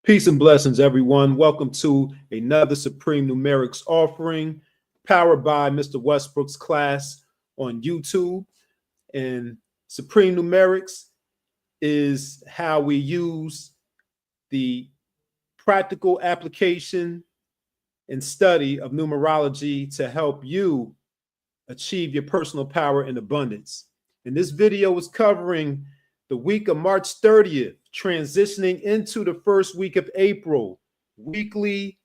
Peace and blessings, everyone. Welcome to another Supreme Numerics offering powered by Mr. Westbrook's class on YouTube. And Supreme Numerics is how we use the practical application and study of numerology to help you achieve your personal power and abundance. And this video is covering the week of March 30th, transitioning into the first week of April, weekly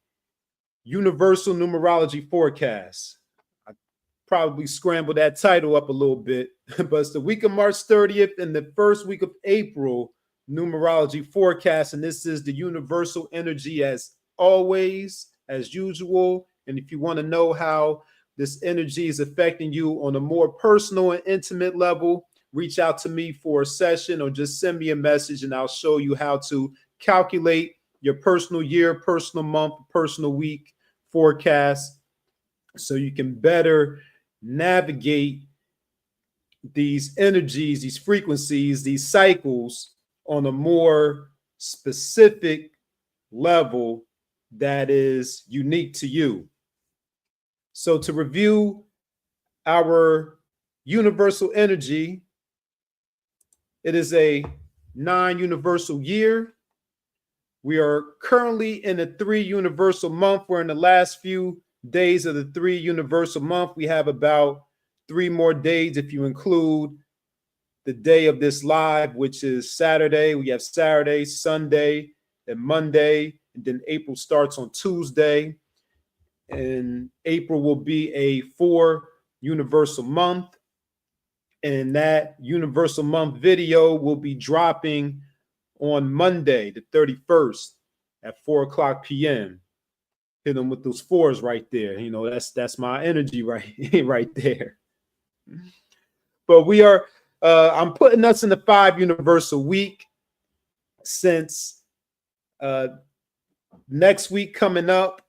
universal numerology forecast. I probably scrambled that title up a little bit, but it's the week of March 30th and the first week of April numerology forecast. And this is the universal energy as always, as usual. And if you want to know how this energy is affecting you on a more personal and intimate level, reach out to me for a session or just send me a message and I'll show you how to calculate your personal year, personal month, personal week forecast so you can better navigate these energies, these frequencies, these cycles on a more specific level that is unique to you. So to review our universal energy, it is a non-universal year. We are currently in a 3 universal month. We're in the last few days of the 3 universal month. We have about 3 more days if you include the day of this live, which is Saturday. We have Saturday, Sunday, and Monday, and then April starts on Tuesday. And April will be a 4 universal month. And that universal month video will be dropping on Monday, the 31st at 4:00 p.m. Hit them with those 4s right there. You know, that's my energy right there. But we are, I'm putting us in the 5 universal week since next week coming up,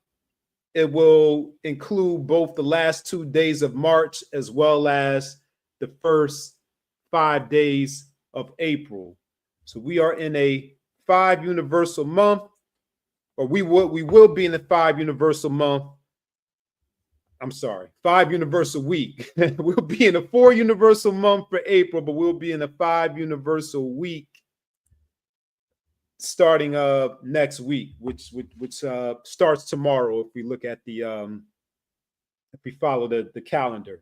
it will include both the last 2 days of March as well as the first 5 days of April. So we are in a 5 universal month, or we will be in the 5 universal month. I'm sorry, 5 universal week. We'll be in a 4 universal month for April, but we'll be in a 5 universal week starting next week, which starts tomorrow if we look at the if we follow the calendar.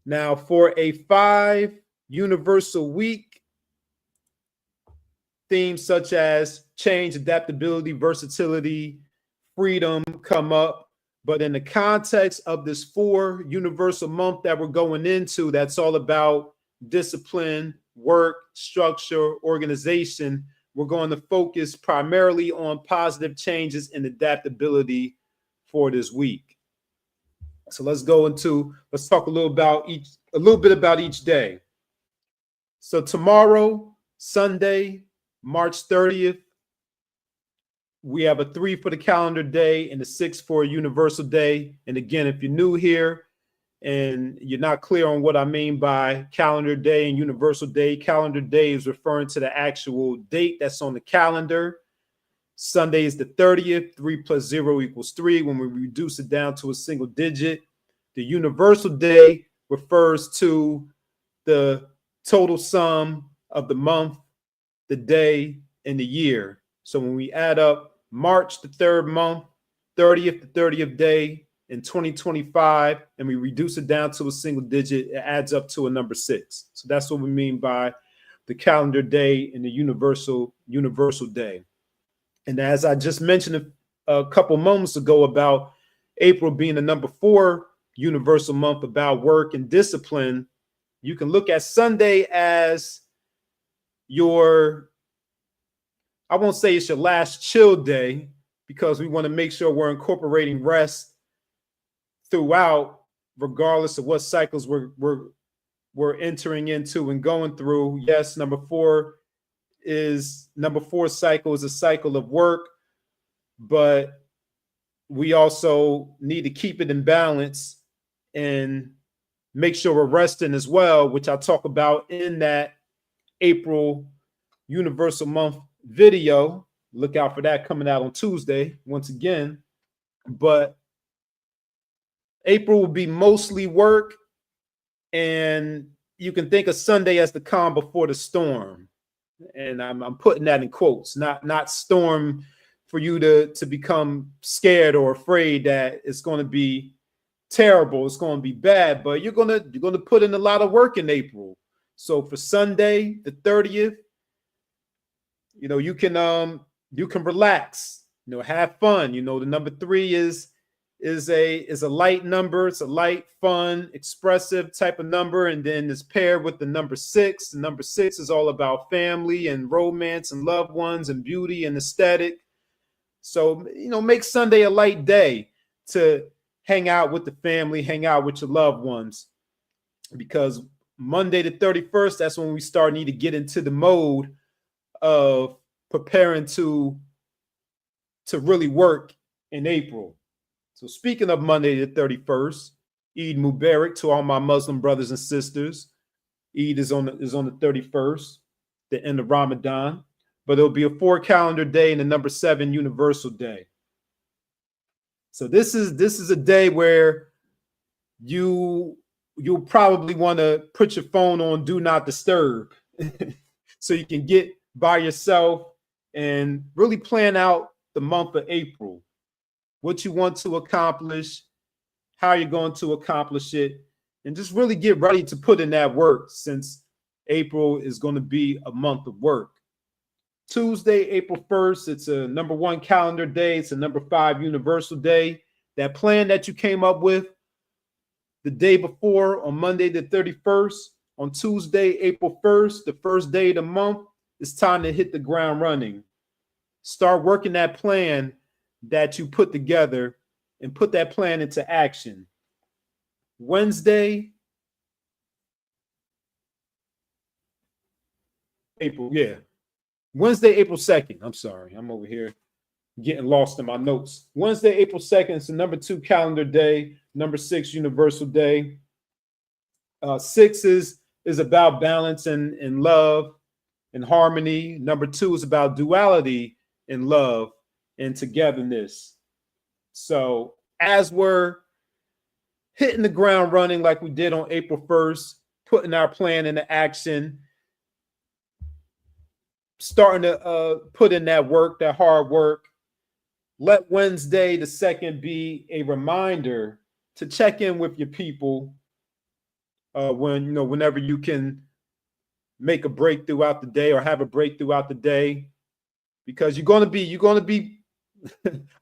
Now, for a 5 universal week, themes such as change, adaptability, versatility, freedom come up. But in the context of this 4 universal month that we're going into, that's all about discipline, work, structure, organization. We're going to focus primarily on positive changes and adaptability for this week. So let's talk a little bit about each day. So tomorrow, Sunday, March 30th, we have a 3 for the calendar day and a 6 for a universal day. And again, if you're new here and you're not clear on what I mean by calendar day and universal day, calendar day is referring to the actual date that's on the calendar. Sunday is the 30th, 3 plus 0 equals 3 when we reduce it down to a single digit. The universal day refers to the total sum of the month, the day, and the year. So when we add up March, the 3rd month, 30th, the 30th day in 2025, and we reduce it down to a single digit, it adds up to a number 6. So that's what we mean by the calendar day and the universal day. And as I just mentioned a couple moments ago about April being the number 4 universal month about work and discipline, you can look at Sunday as your, I won't say it's your last chill day because we want to make sure we're incorporating rest throughout, regardless of what cycles we're entering into and going through. Yes, number 4 cycle is a cycle of work, but we also need to keep it in balance and make sure we're resting as well, which I'll talk about in that April universal month video Look out for that coming out on Tuesday once again. But April will be mostly work, and you can think of Sunday as the calm before the storm. And I'm putting that in quotes, not storm for you to become scared or afraid that it's going to be terrible, it's going to be bad, but you're going to put in a lot of work in April. So for Sunday the 30th, you can relax, have fun. The number 3 is a light number. It's a light, fun, expressive type of number, and then it's paired with the number 6. The number 6 is all about family and romance and loved ones and beauty and aesthetic. So make Sunday a light day to hang out with the family, hang out with your loved ones, because Monday the 31st, that's when we need to get into the mode of preparing to really work in April. So speaking of Monday the 31st, Eid Mubarak to all my Muslim brothers and sisters. Eid is on the 31st, the end of Ramadan, but it'll be a 4 calendar day and the number 7 universal day. So this is a day where you'll probably want to put your phone on do not disturb so you can get by yourself and really plan out the month of April, what you want to accomplish, how you're going to accomplish it, and just really get ready to put in that work, since April is going to be a month of work. Tuesday, April 1st, it's a number 1 calendar day. It's a number 5 universal day. That plan that you came up with the day before on Monday the 31st, on Tuesday, April 1st, the first day of the month, it's time to hit the ground running. Start working that plan that you put together and put that plan into action. Wednesday, Wednesday, April 2nd. I'm sorry. I'm over here getting lost in my notes. Wednesday, April 2nd. It's the number 2 calendar day, number 6 universal day. 6 is about balance and love and harmony. Number 2 is about duality and love and togetherness. So as we're hitting the ground running like we did on April 1st, putting our plan into action, starting to put in that work, that hard work, let Wednesday the 2nd be a reminder to check in with your people whenever you can make a break throughout the day or have a break throughout the day, because you're going to be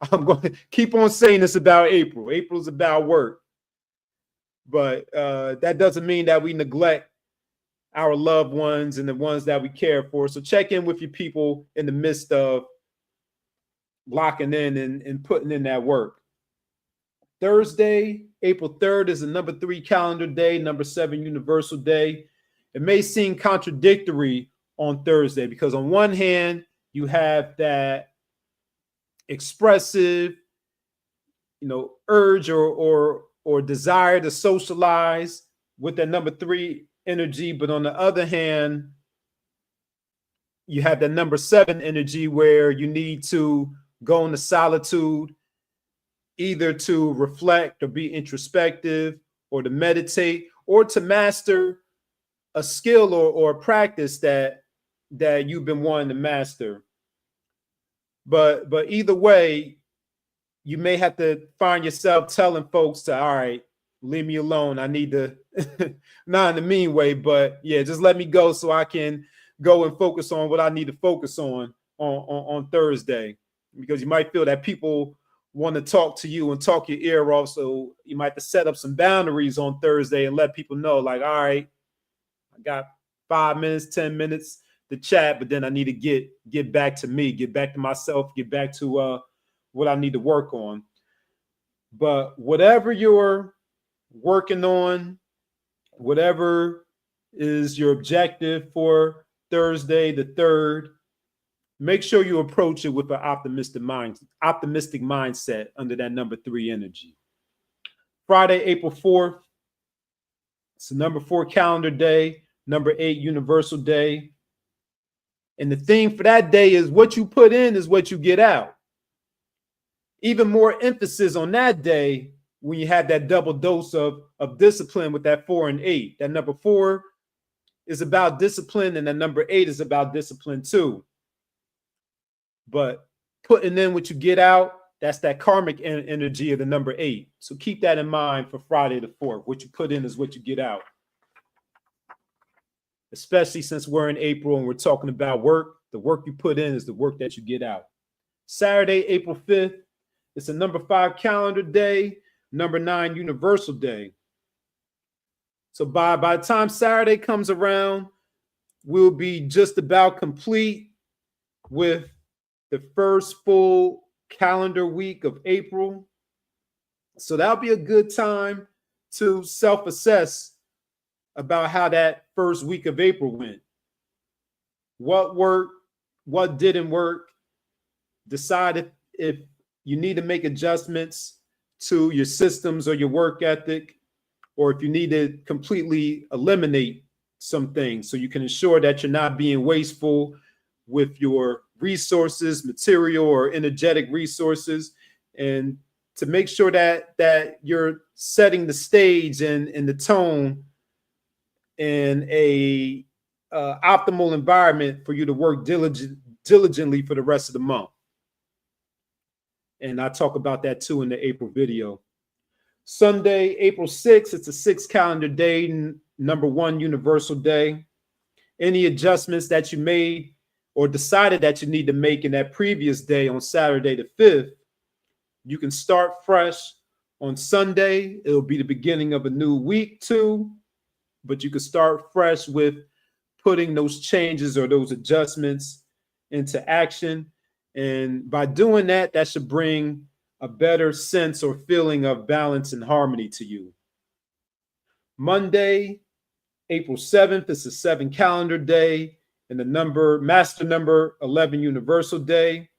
I'm going to keep on saying this about April. April's about work, but that doesn't mean that we neglect our loved ones and the ones that we care for. So check in with your people in the midst of locking in and putting in that work. Thursday, April 3rd is the number 3 calendar day, number 7 universal day. It may seem contradictory on Thursday because on one hand, you have that expressive, urge or desire to socialize with that number 3 energy, but on the other hand, you have that number 7 energy where you need to go into solitude, either to reflect or be introspective, or to meditate, or to master a skill or a practice that you've been wanting to master. But either way, you may have to find yourself telling folks to, all right, leave me alone. I need to, not in a mean way, but yeah, just let me go so I can go and focus on what I need to focus on Thursday. Because you might feel that people want to talk to you and talk your ear off. So you might have to set up some boundaries on Thursday and let people know, like, all right, I got 5 minutes, 10 minutes to chat, but then I need to get back to me, get back to myself, get back to what I need to work on. But whatever you're working on, whatever is your objective for Thursday the 3rd, make sure you approach it with an optimistic mindset under that number 3 energy. Friday, April 4th, it's the number 4 calendar day, number 8 universal day. And the theme for that day is what you put in is what you get out. Even more emphasis on that day when you have that double dose of discipline with that 4 and 8. That number 4 is about discipline, and that number 8 is about discipline too. But putting in what you get out, that's that karmic energy of the number 8. So keep that in mind for Friday the 4th. What you put in is what you get out. Especially since we're in April and we're talking about work. The work you put in is the work that you get out. Saturday, April 5th, it's a number 5 calendar day, number 9 universal day. So by the time Saturday comes around, we'll be just about complete with the first full calendar week of April. So that'll be a good time to self-assess about how that first week of April went. What worked, what didn't work. Decide if you need to make adjustments to your systems or your work ethic, or if you need to completely eliminate some things so you can ensure that you're not being wasteful with your resources, material or energetic resources, and to make sure that you're setting the stage and the tone in a optimal environment for you to work diligently for the rest of the month. And I talk about that too in the April video. Sunday, April 6th, it's a 6 calendar day, number 1 universal day. Any adjustments that you made or decided that you need to make in that previous day on Saturday the 5th, you can start fresh on Sunday. It'll be the beginning of a new week too, but you can start fresh with putting those changes or those adjustments into action. And by doing that, that should bring a better sense or feeling of balance and harmony to you. Monday, April 7th, it's a 7 calendar day and the master number 11 universal day.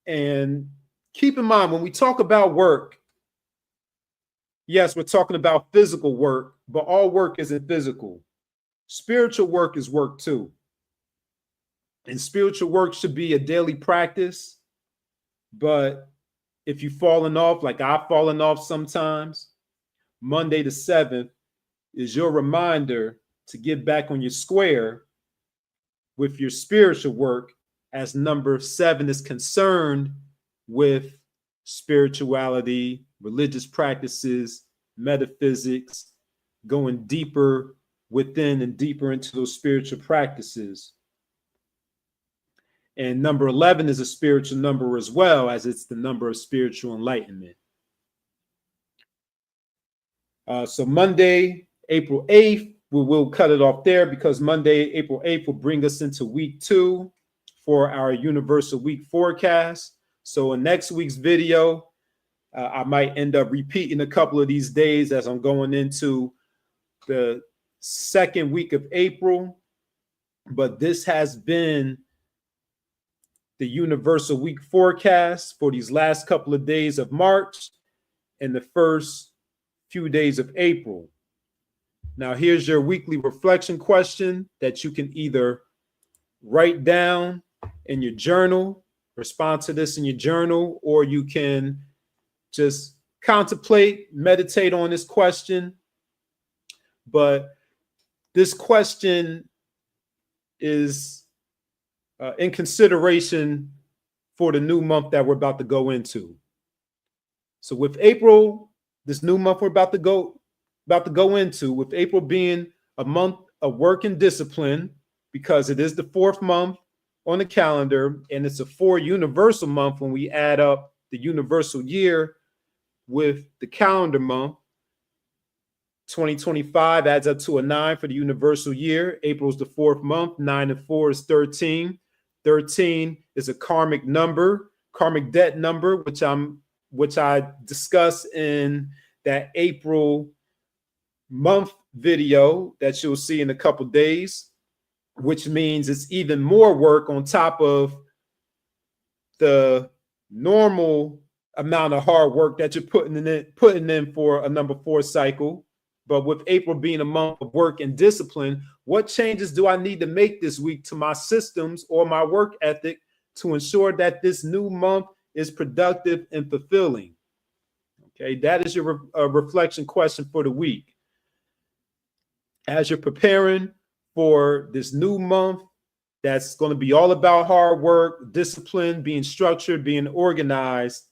And keep in mind, when we talk about work, yes, we're talking about physical work, but all work isn't physical. Spiritual work is work too. And spiritual work should be a daily practice. But if you've fallen off, like I've fallen off sometimes, Monday the 7th is your reminder to get back on your square with your spiritual work, as number 7 is concerned with spirituality, religious practices, metaphysics, going deeper within and deeper into those spiritual practices. And number 11 is a spiritual number as well, as it's the number of spiritual enlightenment. So Monday, April 8th, we'll cut it off there because Monday, April 8th will bring us into week 2 for our universal week forecast. So in next week's video, I might end up repeating a couple of these days as I'm going into the second week of April. But this has been the universal week forecast for these last couple of days of March and the first few days of April. Now, here's your weekly reflection question that you can either write down in your journal, respond to this in your journal, or you can just contemplate, meditate on this question. But this question is in consideration for the new month that we're about to go into. So with April, this new month we're about to go into, with April being a month of work and discipline, because it is the 4th month on the calendar, and it's a 4 universal month when we add up the universal year with the calendar month. 2025 adds up to a 9 for the universal year. April is the 4th month. 9 and 4 is 13. 13 is a karmic number, karmic debt number, which I discuss in that April month video that you'll see in a couple days, which means it's even more work on top of the normal amount of hard work that you're putting in for a number 4 cycle. But with April being a month of work and discipline, what changes do I need to make this week to my systems or my work ethic to ensure that this new month is productive and fulfilling? Okay, that is your reflection question for the week. As you're preparing for this new month, that's going to be all about hard work, discipline, being structured, being organized.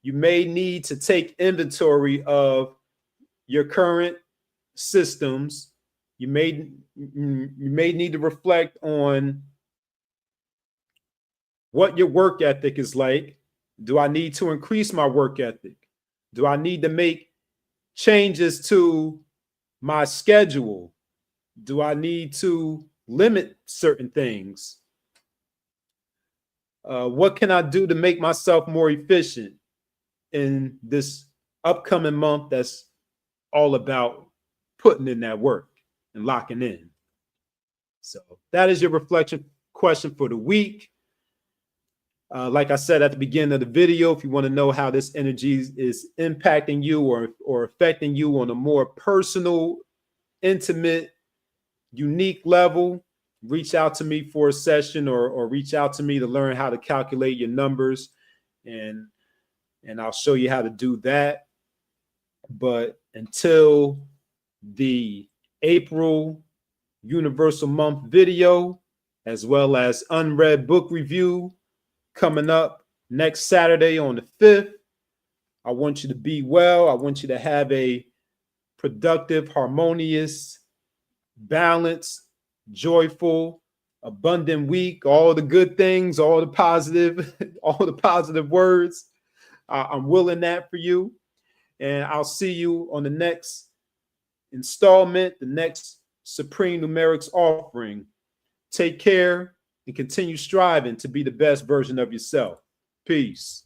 You may need to take inventory of your current systems. You may need to reflect on what your work ethic is like. Do I need to increase my work ethic? Do I need to make changes to my schedule? Do I need to limit certain things? What can I do to make myself more efficient in this upcoming month that's all about putting in that work and locking in? So that is your reflection question for the week. Like I said at the beginning of the video, if you want to know how this energy is impacting you or affecting you on a more personal, intimate, unique level, reach out to me for a session or reach out to me to learn how to calculate your numbers, and I'll show you how to do that. But until the April Universal Month video, as well as unread book review coming up next Saturday on the 5th, I want you to be well. I want you to have a productive, harmonious, balanced, joyful, abundant week. All the good things, all the positive, all the positive words. I'm willing that for you. And I'll see you on the next installment, the next Supreme Numerics offering. Take care and continue striving to be the best version of yourself. Peace.